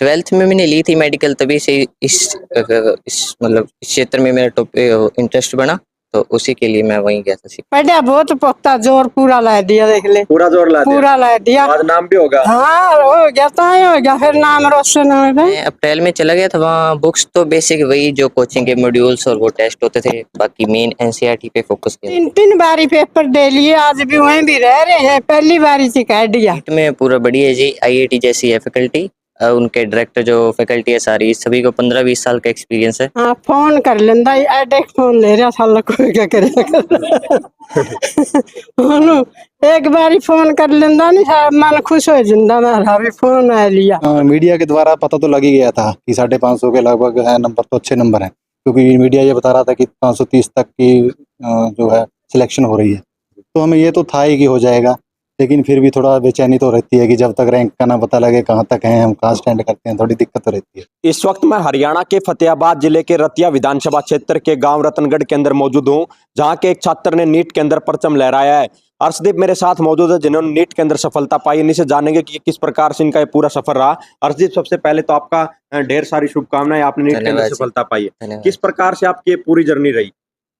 Twelfth में मैंने ली थी मेडिकल, तभी से इस मतलब इस क्षेत्र में मेरा इंटरेस्ट बना, तो उसी के लिए मैं वहीं गया था सीख। पढ़ा बहुत पुख्ता, जोर पूरा ला दिया, देख ले पूरा जोर ला दिया, पूरा ला दिया। आज नाम भी होगा। हाँ हो गया, तो ही हो गया, फिर नाम रोशन हो गया। मैं अप्रैल में चला गया था वहाँ। बुक्स तो बेसिक वही जो कोचिंग के मॉड्यूल्स और वो टेस्ट होते थे, बाकी मेन एनसीईआरटी पे फोकस किया। 3 बारी पेपर दे लिए, आज भी वहीं भी रह रहे हैं, पहली बारी से कह दिया। नीट में पूरा बढ़िया है जी, आईआईटी जैसी है फैकल्टी। उनके डायरेक्टर जो फैकल्टी है सारी, सभी को 15-20 साल का एक्सपीरियंस है। हाँ फोन कर लेंदा, एडेक फोन ले रहा था, कोई क्या करेगा। एक बारी फोन कर लेंदा, नहीं मन खुश हो जिंदा मेरा भी फोन आ लिया। मीडिया के द्वारा पता तो लग ही गया था कि 550 के लगभग है नंबर, तो अच्छे नंबर हैं, क्योंकि मीडिया ये बता रहा था कि 530 तक की जो है सिलेक्शन हो रही है। तो हमें ये तो था ही कि हो जाएगा, लेकिन फिर भी थोड़ा बेचैनी तो रहती है कि जब तक रैंक का ना पता लगे कहाँ तक हैं हम, कहाँ स्टैंड करते हैं, थोड़ी दिक्कत तो रहती है। इस वक्त मैं हरियाणा के फतेहाबाद जिले के रतिया विधानसभा क्षेत्र के गांव रतनगढ़ के अंदर मौजूद हूं, जहां के एक छात्र ने नीट के अंदर परचम लहराया है। अर्शदीप मेरे साथ मौजूद है, जिन्होंने नीट के अंदर सफलता पाई। इन्हीं से जानेंगे कि किस प्रकार से इनका ये पूरा सफर रहा। अर्शदीप, सबसे पहले तो आपका ढेर सारी शुभकामनाएं, आपने नीट के अंदर सफलता पाई है। किस प्रकार से आपकी पूरी जर्नी रही?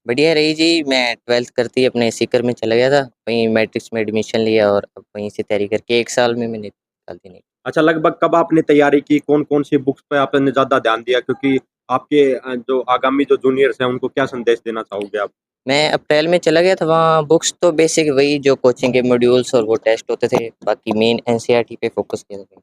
बढ़िया रही जी। मैं 12th करती अपने सीकर में चला गया था, वहीं मैट्रिक्स में एडमिशन लिया और अब वहीं से तैयारी करके 1 साल में मैंने निकाल दी नीट। अच्छा, लगभग कब आपने तैयारी की, कौन कौन सी बुक्स पे आपने ज्यादा ध्यान दिया, क्योंकि आपके जो आगामी जो जूनियर्स हैं उनको क्या संदेश देना चाहोगे आप? मैं अप्रैल में चला गया था वहाँ। बुक्स तो बेसिक वही जो कोचिंग के मॉड्यूल्स और वो टेस्ट होते थे, बाकी मेन एनसीईआरटी पे फोकस किया था।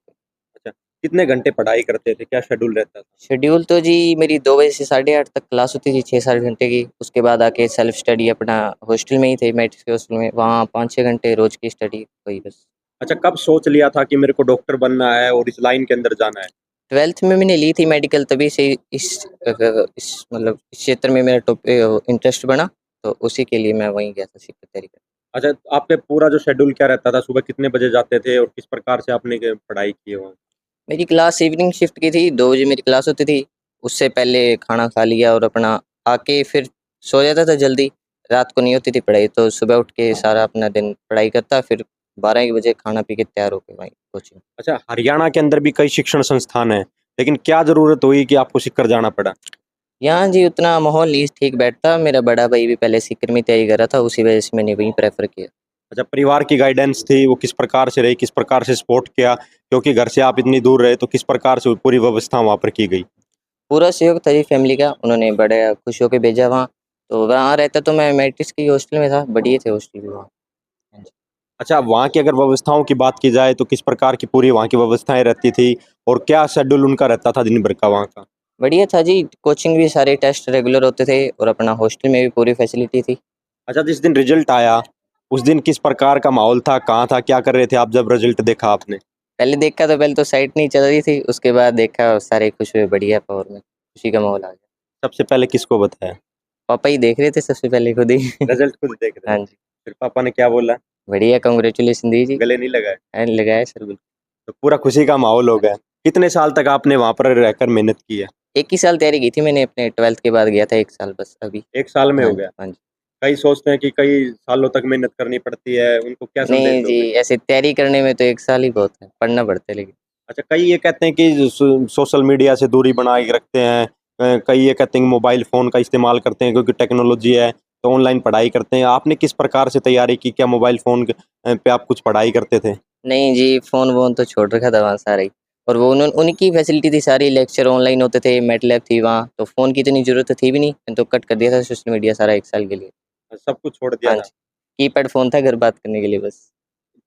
अच्छा, कितने घंटे पढ़ाई करते थे, क्या शेड्यूल रहता था? शेड्यूल तो जी मेरी 2 बजे से 8:30 तक क्लास होती थी, 6-7 घंटे की। उसके बाद आके सेल्फ स्टडी अपना हॉस्टल में ही थे, मैट्रिक्स के हॉस्टल में, वहाँ 5-6 घंटे रोज की स्टडी वही बस। अच्छा, कब सोच लिया था कि मेरे को डॉक्टर बनना है और इस लाइन के अंदर जाना है? 12th में मैंने ली थी मेडिकल, तभी से इस मतलब इस क्षेत्र में मेरा इंटरेस्ट बना, तो उसी के लिए मैं वहीं गया था सीख तैयारी करने। अच्छा, आपके पूरा जो शेड्यूल क्या रहता था, सुबह कितने बजे जाते थे और किस प्रकार से आपने पढ़ाई की है वहाँ? मेरी क्लास इवनिंग शिफ्ट की थी, 2 बजे मेरी क्लास होती थी। उससे पहले खाना खा लिया और अपना आके फिर सो जाता था जल्दी। रात को नहीं होती थी पढ़ाई, तो सुबह उठ के सारा अपना दिन पढ़ाई करता, फिर 12-1 बजे खाना पी के तैयार होके वहीं कोचिंग। अच्छा, हरियाणा के अंदर भी कई शिक्षण संस्थान हैं, लेकिन क्या ज़रूरत हुई कि आपको सीकर जाना पड़ा? यहाँ जी उतना माहौल नहीं ठीक बैठता। मेरा बड़ा भाई भी पहले सीकर में तैयारी कर रहा था, उसी वजह से मैंने वहीं प्रेफर किया। अच्छा, परिवार की गाइडेंस थी, वो किस प्रकार से रही, किस प्रकार से सपोर्ट किया, क्योंकि घर से आप इतनी दूर रहे, तो किस प्रकार से पूरी व्यवस्था वहाँ पर की गई? पूरा सहयोग था जी फैमिली का, उन्होंने बड़े खुश होकर भेजा वहाँ। तो वहाँ रहता तो मैं मैट्रिक्स की हॉस्टल में था, बढ़िया थे हॉस्टल भी वहाँ। हाँ जी। अच्छा, वहाँ की अगर व्यवस्थाओं की बात की जाए तो किस प्रकार की पूरी वहाँ की व्यवस्थाएं रहती थी और क्या शेड्यूल उनका रहता था दिन भर का वहाँ का? बढ़िया था जी, कोचिंग भी सारे टेस्ट रेगुलर होते थे और अपना हॉस्टल में भी पूरी फैसिलिटी थी। अच्छा, जिस दिन रिजल्ट आया उस दिन किस प्रकार का माहौल था, कहाँ था, क्या कर रहे थे आप जब रिजल्ट देखा आपने? पहले तो साइट नहीं चल रही थी, उसके बाद देखा सारे खुश हुए, बढ़िया पावर में खुशी का माहौल आ गया। सबसे पहले किसको बताया? पापा ही देख रहे थे सबसे पहले खुद ही। रिजल्ट खुद देख रहे हाँ थे। जी। फिर पापा ने क्या बोला? बढ़िया, कांग्रेचुलेशन दी जी। गले नहीं लगाए? लगाया सर बिल्कुल। तो पूरा खुशी का माहौल हो गया। कितने साल तक आपने वहाँ पर रहकर मेहनत की है? 1 ही साल तैयारी की थी मैंने, अपने 12th के बाद गया था 1 साल बस अभी। 1 साल में हाँ हो जी, गया? हाँ जी। कई सोचते हैं कि कई सालों तक मेहनत करनी पड़ती है, उनको क्या संदेश नहीं जी, दोगे? ऐसे तैयारी करने में तो 1 साल ही बहुत है, पढ़ना पड़ता है लेकिन। अच्छा, कई ये कहते हैं कि सोशल मीडिया से दूरी बनाए रखते हैं, कई ये कहते हैं कि मोबाइल फ़ोन का इस्तेमाल करते हैं क्योंकि टेक्नोलॉजी है, तो ऑनलाइन पढ़ाई करते हैं। आपने किस प्रकार से तैयारी की? क्या मोबाइल फ़ोन पे आप कुछ पढ़ाई करते थे? नहीं जी, फ़ोन-वोन तो छोड़ रखा था वहाँ सारा ही, और वो उनकी फैसिलिटी थी सारी, लेक्चर ऑनलाइन होते थे, मैटलैब थी वहाँ, तो फ़ोन की इतनी ज़रूरत थी भी नहीं, मैंने तो कट कर दिया था सोशल मीडिया सारा 1 साल के लिए। सब कुछ छोड़ दिया हाँ था। जी, कीपैड फ़ोन था घर बात करने के लिए बस।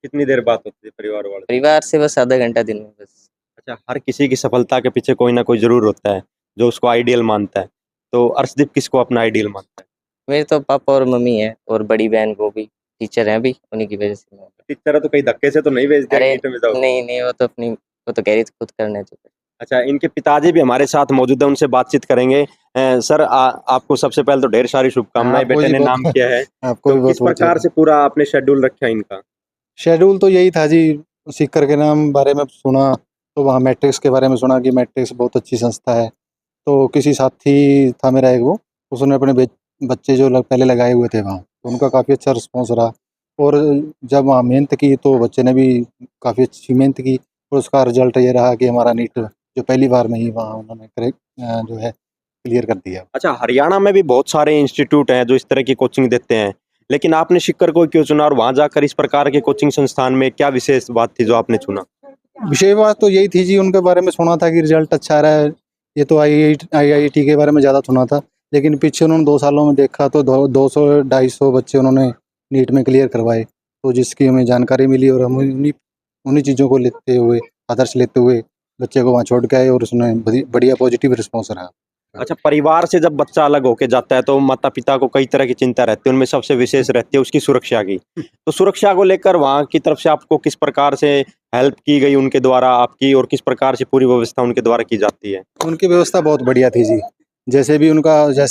कितनी देर बात होती थी परिवार वालों से? परिवार से बस आधा घंटा दिन में बस। अच्छा, हर किसी की सफलता के पीछे कोई ना कोई ज़रूर होता है, जो उसको आइडियल मानता है। तो अर्शदीप किसको अपना आइडियल मानता है? मेरे तो पापा और मम्मी हैं, और बड़ी बहन वो भी टीचर हैं अभी, उन्हीं की वजह से मैं। टीचर है तो कहीं धक्के से तो नहीं भेज दिया कि अरे! नीट में जाओ? नहीं, वो तो कह रही थी खुद करना है तो। अच्छा, इनके पिताजी भी हमारे साथ मौजूद हैं, उनसे बातचीत करेंगे। सर, आपको सबसे पहले तो ढेर सारी शुभकामनाएँ, आपको बेटे जी ने नाम बहुत किया है। आपको तो भी किस बहुत बहुत प्रकार से पूरा आपने शेड्यूल रखा है इनका? शेड्यूल तो यही था जी, सीकर के नाम बारे में सुना, तो वहाँ मैट्रिक्स के बारे में सुना कि मैट्रिक्स बहुत अच्छी संस्था है। तो किसी साथी था मेरा एक, वो उसने अपने बच्चे जो पहले लगाए हुए थे वहाँ, तो उनका काफ़ी अच्छा रिस्पॉन्स रहा। और जब वहाँ मेहनत की तो बच्चे ने भी काफ़ी अच्छी मेहनत की, और उसका रिजल्ट ये रहा कि हमारा नीट जो पहली बार में ही वहाँ उन्होंने जो है क्लियर कर दिया। अच्छा, हरियाणा में भी बहुत सारे इंस्टीट्यूट हैं जो इस तरह की कोचिंग देते हैं, लेकिन आपने सीकर को क्यों चुना और वहां जाकर इस प्रकार के कोचिंग संस्थान में क्या विशेष बात थी जो आपने चुना? विषय बात तो यही थी जी, उनके बारे में सुना था कि रिजल्ट अच्छा आ रहा है। ये तो IIT के बारे में ज़्यादा सुना था, लेकिन पीछे उन्होंने 2 सालों में देखा तो 200-250 बच्चे उन्होंने नीट में क्लियर करवाए, तो जिसकी हमें जानकारी मिली और हम उन्हीं चीज़ों को लेते हुए, आदर्श लेते हुए बच्चे को वहाँ छोड़ के आए और उसमें बढ़िया पॉजिटिव रिस्पॉन्स रहा। अच्छा, परिवार से जब बच्चा अलग होके जाता है तो माता पिता को कई तरह की चिंता रहती है, उनमें सबसे विशेष रहती है उसकी सुरक्षा की। तो सुरक्षा को लेकर वहाँ की तरफ से आपको किस प्रकार से हेल्प की गई उनके द्वारा आपकी, और किस प्रकार से पूरी व्यवस्था उनके द्वारा की जाती है? उनकी व्यवस्था बहुत बढ़िया थी जी। जैसे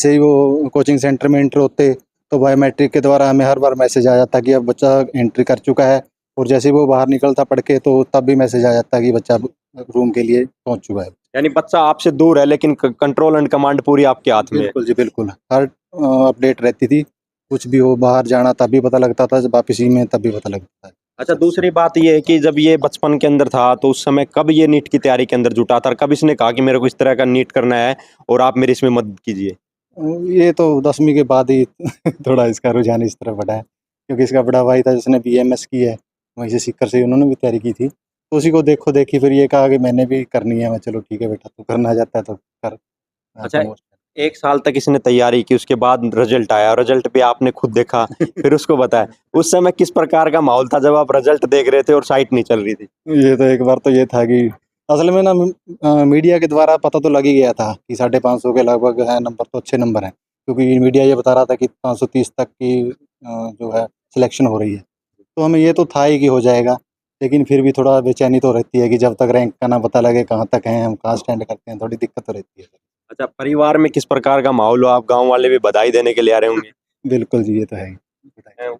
ही वो कोचिंग सेंटर में एंटर होते तो बायोमेट्रिक के द्वारा हमें हर बार मैसेज आ जाता कि अब बच्चा एंट्री कर चुका है, और जैसे ही वो बाहर निकलता पढ़ के तो तब भी मैसेज आ जाता कि बच्चा रूम के लिए पहुंच चुका है। यानी बच्चा आपसे दूर है लेकिन कंट्रोल एंड कमांड पूरी आपके हाथ में है। बिल्कुल जी, बिल्कुल। हर अपडेट रहती थी, कुछ भी हो, बाहर जाना तब भी पता लगता था, जब वापसी में तब भी पता लगता था। अच्छा, दूसरी बात ये है कि जब ये बचपन के अंदर था तो उस समय कब ये नीट की तैयारी के अंदर जुटा था, और कब इसने कहा कि मेरे को इस तरह का नीट करना है और आप मेरी इसमें मदद कीजिए? ये तो 10वीं के बाद ही थोड़ा इसका रुझान इस तरफ बढ़ा है, क्योंकि इसका बड़ा भाई था जिसने BMS की है, वहीं से सीकर से उन्होंने भी तैयारी की थी, तो उसी को देखो देखी फिर ये कहा कि मैंने भी करनी है। मैं चलो ठीक है बेटा, तू करना चाहता है तो कर। अच्छा, 1 साल तक इसने तैयारी की, उसके बाद रिजल्ट आया और रिजल्ट भी आपने खुद देखा, फिर उसको बताया। उस समय किस प्रकार का माहौल था जब आप रिजल्ट देख रहे थे और साइट नहीं चल रही थी? ये तो एक बार तो ये था कि असल में ना मीडिया के द्वारा पता तो लग ही गया था कि 550 के लगभग है नंबर, तो अच्छे नंबर हैं, क्योंकि मीडिया ये बता रहा था कि 530 तक की जो है सिलेक्शन हो रही है। तो हमें ये तो था ही कि हो जाएगा, लेकिन फिर भी थोड़ा बेचैनी तो रहती है कि जब तक रैंक का ना पता लगे कहाँ तक हैं हम, कहाँ स्टैंड करते हैं, थोड़ी दिक्कत तो रहती है। अच्छा, परिवार में किस प्रकार का माहौल हो? आप गाँव वाले भी बधाई देने के लिए आ रहे होंगे। बिल्कुल जी, ये तो है ही।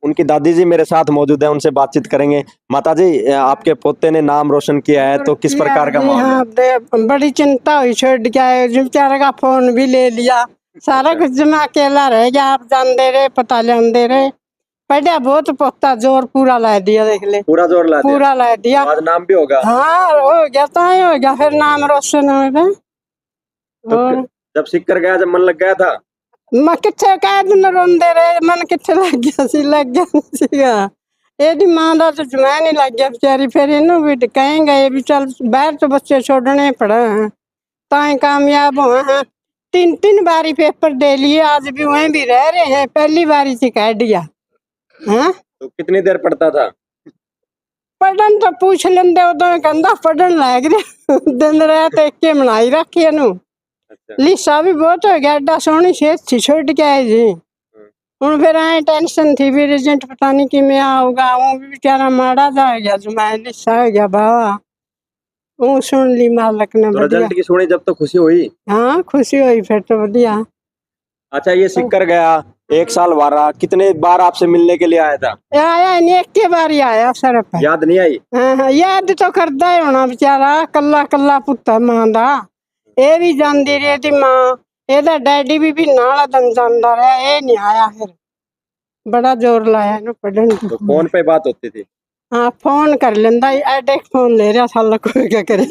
उनकी दादी जी मेरे साथ मौजूद है, उनसे बातचीत करेंगे। माता जी, आपके पोते ने नाम रोशन किया है, तो किस प्रकार का माहौल है? हाँ, बड़ी चिंता हुई, छोड़ के आए जो बेचारे का फोन भी ले लिया, सारा कुछ जमा अकेला रह गया। आप जानते रहे, पता लेंदे रहे, पढ़िया बहुत पोता, जोर पूरा ला दिया, देख ले पूरा जोर ला दिया। पूरा ला दिया। आज नाम भी होगा। हाँ, हो गया तो ही हो गया, फिर नाम रोशन हो गया। तो और जब सीकर गया, जब मन लग गया था? मैं किथे कह दिन रोंदे रहे, मन किथे लग गया सी, लग गया नहीं सीगा। ਇਹਦੀ ਮਾਂ ਦਾ ਤਾਂ ਜਮੈਨ ਹੀ ਲੱਗ ਗਿਆ ਵਿਚਾਰੀ, ਫਿਰ ਇਹਨੂੰ ਵੀ ਕਹੇਂਗੇ ਵੀ ਚੱਲ ਬਾਹਰ ਤੋਂ ਬੱਚੇ ਛੋੜਨੇ ਪੜਾ ਤਾਂ ही कामयाब हुए हैं। 3 बारी पेपर दे लिए, आज भी वहीं भी रह रहे हैं, पहली बारी से कह दिया। हाँ, तो कितनी देर पढ़ता था? पढ़न तो पूछ लेंदे, उदों कहंदा पढ़न लग रहा, दिन रात एक के बनाई रखी ਇਹਨੂੰ। अच्छा, लिसा भी बहुत हो गया, एडा सोहनी सेहत थी, छोड़ के आए जी। ਹੁਣ फिर आए टेंशन थी भी रिजल्ट पता नहीं किमें आऊगा, वो भी बेचारा माड़ा जा हो गया, जो मैं लिसा हो गया बाबा, वो सुन ली मालक ने। तो बढ़िया, रिजल्ट की सुनी जब तो खुशी हुई? हाँ खुशी हुई फिर तो बढ़िया। अच्छा, ये सीकर गया, 1 साल वारा, कितने बार आपसे मिलने के लिए आया था? आया नहीं, एक के बार ही आया सर पे। याद नहीं आई? हाँ, याद तो करदा ही होना बेचारा, कल्ला कल्ला पुत्तर मां दा। ये भी जानती रही थी मां, ਇਹਦਾ डैडी भी नाला दम ਜਾਂਦਾ रहा, ये नहीं आया, फिर बड़ा जोर लाया इन्हें पढ़न। तो फोन पे बात होती थी? हाँ, फोन कर लेंदा, एडे फोन ले रहा था, कोई क्या करे।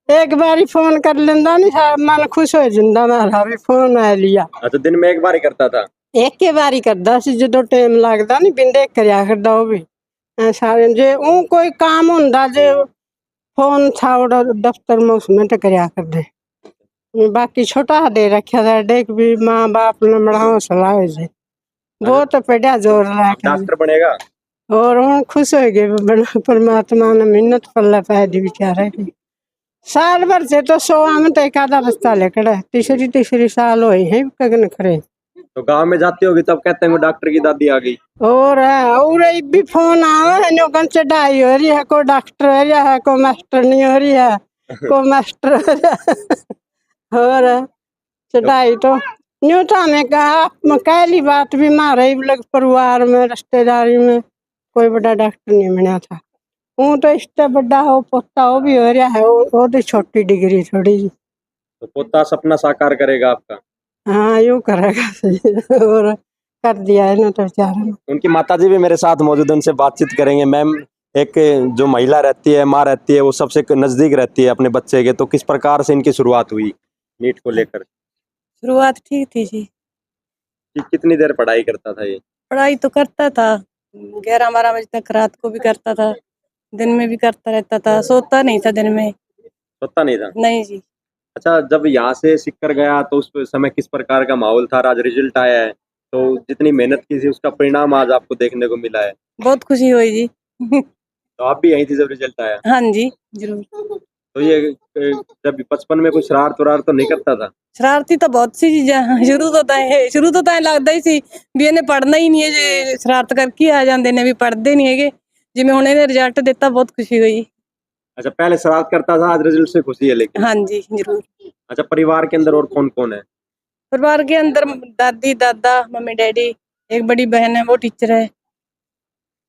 एक बारी फोन कर लेंदा नहीं, मन खुश हो जाता मेरा भी फोन आ लिया। अच्छा, दिन में एक बार ही करता था? एक के बारी करदा सी, जो टाइम लगदा नहीं बिंदे करया करदा, वो भी सारे जे कोई काम हुंदा, जे फोन था दफ्तर में उसमें तो करया कर दे, बाकी छोटा दे रखा था डेक भी, माँ बाप ने बड़ा हौसला हो जाए, बहुत पढ़िया जोर ला के। डॉक्टर बनेगा? और हम खुश हो गए, बड़ा परमात्मा ने मेहनत पल्ला पाया दी बेचारे की। साल भर से तो 100 में तो एक आधा बस्ता लेकर तीसरी साल हुई है कगन खरे। तो गांव में जाती होगी तब कहते हैं डॉक्टर की दादी आ गई। और भी फोन आवा है, नो चढ़ाई हो रही है, को डॉक्टर हो रहा है, को मास्टर नहीं हो रही है, को मास्टर हो रहा है। और चढ़ाई तो न्यू तो हमें कह ली बात भी, हमारे लग परिवार में रिश्तेदारी में कोई बड़ा डॉक्टर नहीं बना था। वो तो इससे बड़ा हो पोता, वो भी हो रहा है, वो तो छोटी डिग्री थोड़ी जी। तो पोता सपना साकार करेगा आपका? हाँ, यूँ करेगा। और कर दिया है ना तो बेचारा। उनकी माताजी भी मेरे साथ मौजूद है, उनसे बातचीत करेंगे। मैम, एक जो महिला रहती है, माँ रहती है, वो सबसे नजदीक रहती है अपने बच्चे के, तो किस प्रकार से इनकी शुरुआत हुई नीट को लेकर? शुरुआत ठीक थी जी। कि कितनी देर पढ़ाई करता था ये? पढ़ाई तो करता था, 11-12 बजे तक रात को भी करता था, दिन में भी करता रहता था, सोता नहीं था दिन में। पता नहीं था। नहीं जी। अच्छा, जब यहाँ से सीख कर गया तो उस समय किस प्रकार का माहौल था? आज रिजल्ट आया है, तो जितनी मेहनत की थी उसका परिणाम आज आपको देखने को मिला है। बहुत खुशी हुई जी। तो आप भी यहीं थी जब रिजल्ट आया? हाँ जी, ज़रूर। तो ये जब बचपन में कोई शरारत वरारत तो नहीं करता था? शरारती ਤਾਂ ਬਹੁਤ ਸੀ ਚੀਜ਼ਾਂ ਸ਼ੁਰੂ ਤੋਂ ਤਾਂ ਐਂ ਲੱਗਦਾ ਹੀ ਸੀ ਵੀ ਇਹਨੇ ਪੜ੍ਹਨਾ ਹੀ ਨਹੀਂ ਹੈ, ਜੇ ਸ਼ਰਾਰਤ ਕਰਕੇ ਹੀ ਆ ਜਾਂਦੇ ਨੇ ਵੀ ਪੜ੍ਹਦੇ ਨਹੀਂ ਹੈਗੇ। ਜਿਵੇਂ ਹੁਣ ਇਹਨੇ ਰਿਜ਼ਲਟ ਦਿੱਤਾ ਬਹੁਤ ਖੁਸ਼ੀ ਹੋਈ। अच्छा, पहले शरारत करता था, आज रिजल्ट से खुशी है लेकिन। हाँ जी, ज़रूर। अच्छा, परिवार के अंदर और कौन कौन है? परिवार के अंदर दादी, दादा, मम्मी, डैडी, एक बड़ी बहन है वो टीचर है।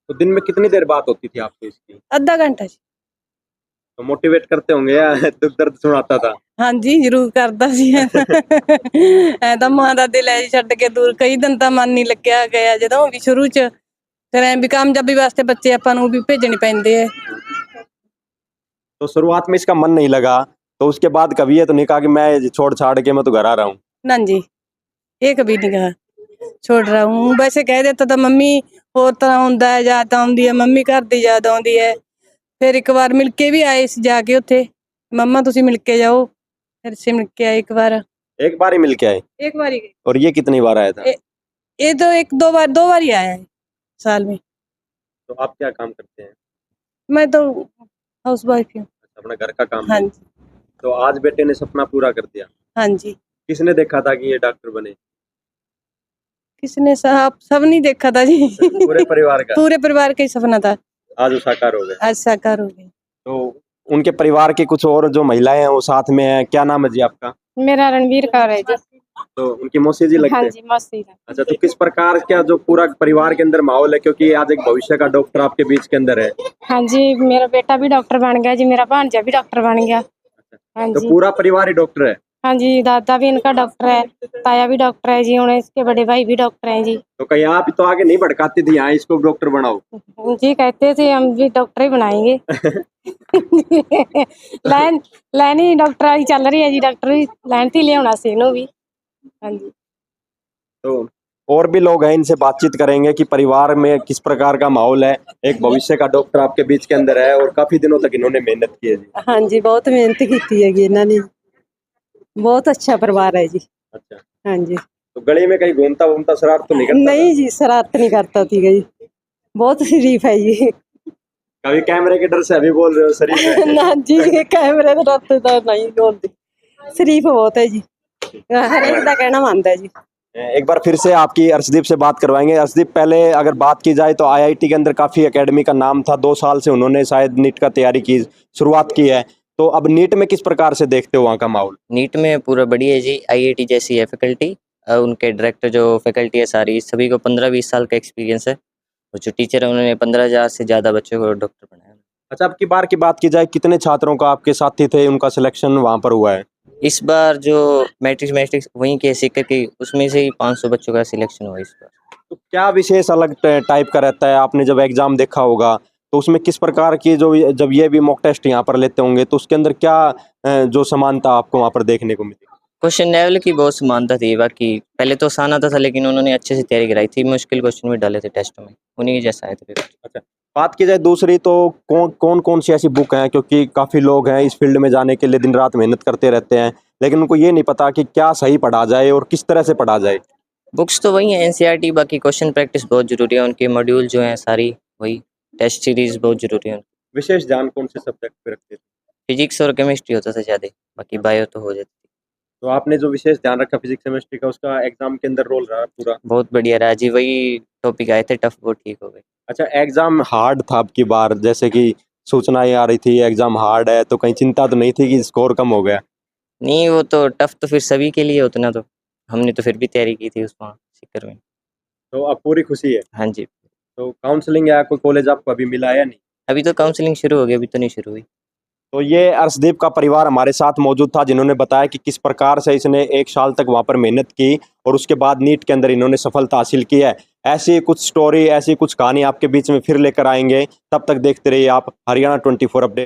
तो दिन में कितनी देर बात होती थी आपको इसकी? आधा घंटा जी। तो मोटिवेट करते होंगे या दुख दर्द सुनाता था? हाँ जी, ਜ਼ਰੂਰ ਕਰਦਾ ਸੀ। ਐ ਤਾਂ ਮਾਂ ਦਾ ਦਿਲ ਐ ਛੱਡ ਕੇ ਦੂਰ, ਕਈ ਦਿਨ ਤਾਂ ਮਨ ਨਹੀਂ ਲੱਗਿਆ ਗਿਆ ਜਦੋਂ ਵੀ ਸ਼ੁਰੂ 'ਚ। ਫਿਰ ਐਂ ਵੀ ਕਾਮਯਾਬੀ ਵਾਸਤੇ ਬੱਚੇ ਆਪਾਂ ਨੂੰ ਵੀ ਭੇਜਣੇ ਪੈਂਦੇ ਐ। तो शुरुआत में इसका मन नहीं लगा, तो उसके बाद कभी ये तो नहीं कहा कि मैं छोड़ छाड़ के मैं तो घर आ रहा हूँ? ना जी, ਇਹ ਕभी नहीं कहा छोड़ रहा हूँ। वैसे कह देता था ਮੰਮੀ ਹੋਰ ਤਰ੍ਹਾਂ ਹੁੰਦਾ ਹੈ, ਯਾਦ ਆਉਂਦੀ ਹੈ, ਮੰਮੀ ਘਰ ਦੀ ਯਾਦ ਆਉਂਦੀ ਹੈ। ਫਿਰ ਇੱਕ ਵਾਰ ਮਿਲ ਕੇ ਵੀ ਆਏ ਸੀ ਜਾ ਕੇ ਉੱਥੇ, ਮੰਮਾ ਤੁਸੀਂ ਮਿਲ ਕੇ ਜਾਓ। फिर से मिल के आए एक बार। एक बार ही मिल के आए? एक बार ही गए। और ये कितनी बार आया था? ये तो दो बार ही आया है साल में। तो आप क्या काम करते हैं? मैं तो हाउस वाइफ हूँ। अपना घर का काम? हाँ है। जी, तो आज बेटे ने सपना पूरा कर दिया। हाँ जी। किसने देखा था कि ये डॉक्टर बने? किसने सब नहीं देखा था जी। पूरे परिवार का? पूरे परिवार का ही सपना था। आज वो साकार हो गए। आज साकार हो गए। तो उनके परिवार की कुछ और जो महिलाएं हैं वो साथ में हैं, क्या नाम है जी आपका? मेरा रणवीर कौर है जी। तो उनकी मौसी जी लगते हाँ हैं? जी, मौसी है। अच्छा, तो किस प्रकार का जो पूरा परिवार के अंदर माहौल है, क्योंकि आज एक भविष्य का डॉक्टर आपके बीच के अंदर है? हाँ जी, मेरा बेटा भी डॉक्टर बन गया जी, मेरा भांजा भी डॉक्टर बन गया। हाँ तो जी। पूरा परिवार ही डॉक्टर है? हाँ जी, दादा भी इनका डॉक्टर है, ताया भी डॉक्टर है जी, उन्हें इसके बड़े भाई भी डॉक्टर हैं जी। तो कहीं आप तो आगे नहीं भड़काती थी यहाँ इसको डॉक्टर बनाओ? जी कहते थे हम भी डॉक्टर ही बनाएंगे। लाइन ही डॉक्टर ही चल रही है जी, डॉक्टर ही लाइन थी लिया सी इनू भी। हाँ जी। तो और भी लोग हैं, इनसे बातचीत करेंगे कि परिवार में किस प्रकार का माहौल है। एक भविष्य का डॉक्टर आपके बीच के अंदर है और काफी दिनों तक इन्होंने मेहनत की है जी। हाँ जी, बहुत मेहनत की है इन्होंने, बहुत अच्छा परिवार है जी। अच्छा, हाँ जी। तो गली में कहीं घूमता घूमता शरारत तो नहीं करता? नहीं जी, शरारत नहीं करता थी जी, बहुत शरीफ है जी। कभी कैमरे के डर से अभी बोल रहे हो शरीफ है? ना जी, कैमरे तो डरते तो नहीं बोलती, शरीफ बहुत है जी, हर एक का कहना मानता है जी। एक बार फिर से आपकी अर्शदीप से बात करवाएंगे। अर्शदीप, पहले अगर बात की जाए तो आईआईटी के अंदर काफ़ी एकेडमी का नाम था, 2 साल से उन्होंने शायद नीट का तैयारी की शुरुआत की है, तो अब नीट में किस प्रकार से देखते हो वहाँ का माहौल? नीट में पूरा बढ़िया है जी, आईआईटी जैसी है फैकल्टी। उनके डायरेक्टर जो फैकल्टी है सारी, सभी को 15-20 साल का एक्सपीरियंस है, और जो टीचर है उन्होंने 15,000 से ज़्यादा बच्चों को डॉक्टर बनाया। अच्छा, अब की बार की बात की जाए, कितने छात्रों का आपके साथी थे, उनका सिलेक्शन वहाँ पर हुआ है? इस बार जो मैट्रिक्स वहीं के सीकर की, उसमें से ही 500 बच्चों का सिलेक्शन हुआ इस बार। तो क्या विशेष अलग टाइप का रहता है? आपने जब एग्जाम देखा होगा तो उसमें किस प्रकार की जो जब ये भी मॉक टेस्ट यहाँ पर लेते होंगे तो उसके अंदर क्या जो समानता आपको वहाँ पर देखने को मिली? क्वेश्चन लेवल की बहुत समानता थी, बाकी पहले तो आसान आता था लेकिन उन्होंने अच्छे से तैयारी कराई थी, मुश्किल क्वेश्चन भी डाले थे टेस्ट में, उन्हीं के जैसा आए थे पेपर। अच्छा, बात की जाए दूसरी तो कौन सी ऐसी बुक हैं, क्योंकि काफ़ी लोग हैं इस फील्ड में जाने के लिए दिन रात मेहनत करते रहते हैं, लेकिन उनको ये नहीं पता कि क्या सही पढ़ा जाए और किस तरह से पढ़ा जाए। बुक्स तो वही है एनसीईआरटी, बाकी क्वेश्चन प्रैक्टिस बहुत जरूरी है, उनके मॉड्यूल जो हैं सारी वही, टेस्ट सीरीज बहुत जरूरी है। विशेष ध्यान कौन से सब्जेक्ट पे रखते थे? फिजिक्स और केमिस्ट्री होता था ज़्यादा, बाकी बायो तो हो जाती। तो आपने जो विशेष ध्यान रखा फिजिक्स केमिस्ट्री का, उसका एग्जाम के अंदर रोल रहा पूरा? बहुत बढ़िया रहा जी, वही टॉपिक आए थे टफ, वो ठीक हो गए। अच्छा, एग्जाम हार्ड था अब की बार, जैसे कि सूचनाएं आ रही थी एग्जाम हार्ड है, तो कहीं चिंता तो नहीं थी कि स्कोर कम हो गया? नहीं, वो तो टफ तो फिर सभी के लिए उतना, तो हमने तो फिर भी तैयारी की थी उस वहाँ सीकर में। तो अब पूरी खुशी है? हाँ जी। तो काउंसलिंग या कोई कॉलेज आपको अभी मिला है या नहीं? अभी तो काउंसलिंग शुरू हो गई, अभी तो नहीं शुरू हुई। तो ये अर्शदीप का परिवार हमारे साथ मौजूद था, जिन्होंने बताया कि किस प्रकार से इसने 1 साल तक वहाँ पर मेहनत की और उसके बाद नीट के अंदर इन्होंने सफलता हासिल की है। ऐसी कुछ स्टोरी, ऐसी कुछ कहानी आपके बीच में फिर लेकर आएंगे। तब तक देखते रहिए आप हरियाणा 24 अपडेट।